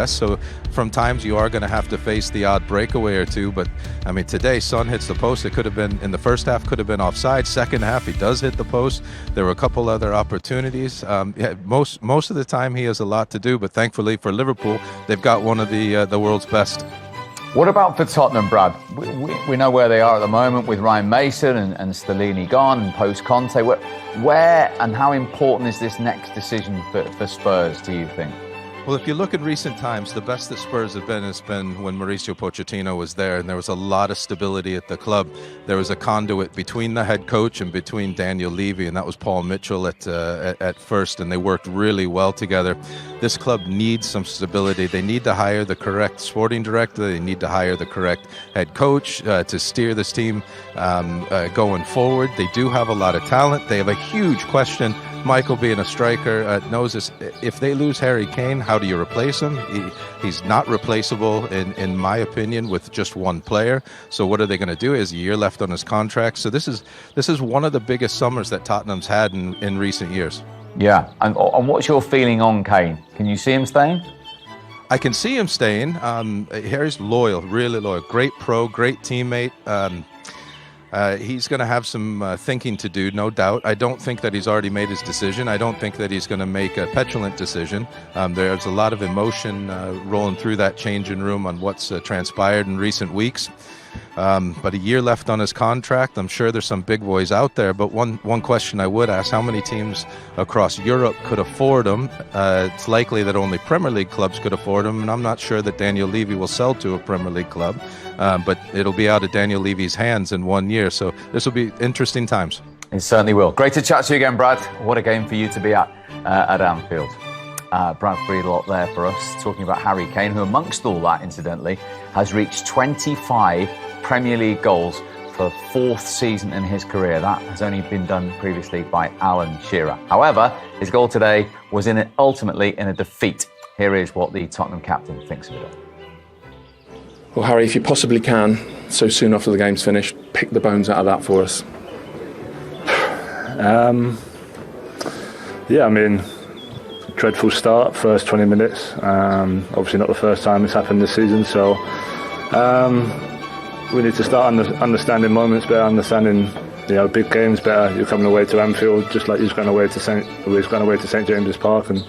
So from times you are going to have to face the odd breakaway or two, but I mean today Son hits the post. It could have been in the first half, could have been offside. Second half he does hit the post. There were a couple other opportunities. Most of the time he has a lot to do, but thankfully for Liverpool they've got one of the world's best. What about for Tottenham, Brad? We know where they are at the moment with Ryan Mason and Stellini gone and post-Conte. Where and how important is this next decision for Spurs, do you think? Well, if you look at recent times, the best that Spurs have been has been when Mauricio Pochettino was there, and there was a lot of stability at the club. There was a conduit between the head coach and between Daniel Levy, and that was Paul Mitchell at first, and they worked really well together. This club needs some stability. They need to hire the correct sporting director. They need to hire the correct head coach to steer this team going forward. They do have a lot of talent. They have a huge question. Michael, being a striker, knows this. If they lose Harry Kane, how do you replace him? He's not replaceable, in my opinion, with just one player. So what are they going to do? He has a year left on his contract. So this is one of the biggest summers that Tottenham's had in recent years. Yeah, and what's your feeling on Kane? Can you see him staying? I can see him staying. Harry's loyal, really loyal. Great pro, great teammate. He's going to have some thinking to do, no doubt. I don't think that he's already made his decision. I don't think that he's going to make a petulant decision. There's a lot of emotion rolling through that changing room on what's transpired in recent weeks. But a year left on his contract. I'm sure there's some big boys out there. But one question I would ask, how many teams across Europe could afford him? It's likely that only Premier League clubs could afford him. And I'm not sure that Daniel Levy will sell to a Premier League club. But it'll be out of Daniel Levy's hands in 1 year. So this will be interesting times. It certainly will. Great to chat to you again, Brad. What a game for you to be at Anfield. Brad Friedel there for us, talking about Harry Kane, who amongst all that, incidentally, has reached 25 Premier League goals for the fourth season in his career. That has only been done previously by Alan Shearer. However, his goal today was ultimately in a defeat. Here is what the Tottenham captain thinks of it all. Well, Harry, if you possibly can, so soon after the game's finished, pick the bones out of that for us. Yeah, I mean, dreadful start, first 20 minutes. Obviously not the first time it's happened this season, so we need to start understanding moments better, understanding big games better. You're coming away to Anfield just like he's going away to St James's Park, and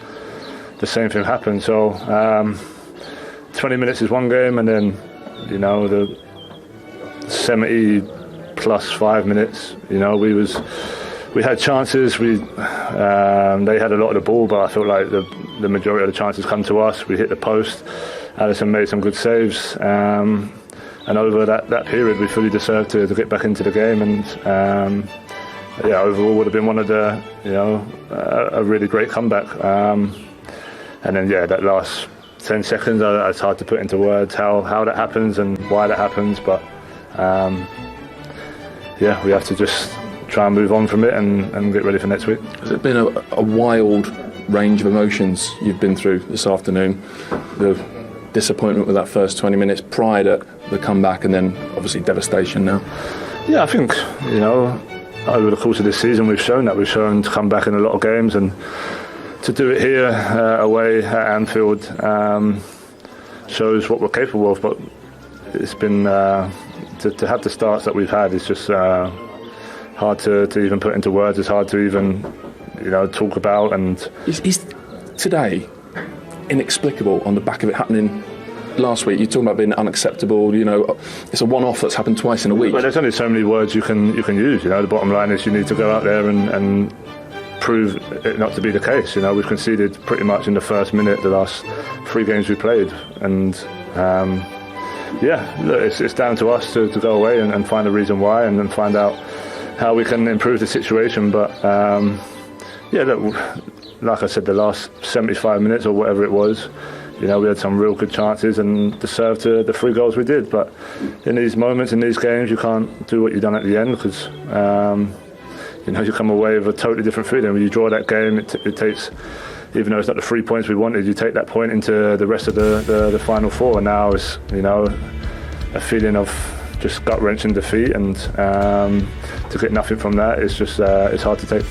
the same thing happened. So 20 minutes is one game, and then the 70 plus 5 minutes. We had chances. They had a lot of the ball, but I felt like the majority of the chances come to us. We hit the post. Alisson made some good saves, and over that period, we fully deserved to get back into the game. And overall, would have been one of the a really great comeback. And then that last 10 seconds, it's hard to put into words how that happens and why that happens. But we have to just try and move on from it and get ready for next week. Has it been a wild range of emotions you've been through this afternoon? The disappointment with that first 20 minutes, pride at the comeback, and then obviously devastation now. Yeah, I think over the course of this season we've shown to come back in a lot of games, and to do it here away at Anfield shows what we're capable of. But it's been to have the starts that we've had is just hard to even put into words. It's hard to even talk about. And is today inexplicable on the back of it happening last week? You're talking about being unacceptable. It's a one-off that's happened twice in a week. But there's only so many words you can use. The bottom line is you need to go out there and prove it not to be the case. We've conceded pretty much in the first minute the last 3 games we played, and it's down to us to go away and find a reason why, and then find out how we can improve the situation. But like I said, the last 75 minutes or whatever it was, we had some real good chances and deserved the 3 goals we did. But in these moments, in these games, you can't do what you've done at the end, because you come away with a totally different feeling. When you draw that game, it takes, even though it's not the 3 points we wanted, you take that point into the rest of the final 4. And now it's a feeling of just gut-wrenching defeat, and to get nothing from that is just it's hard to take.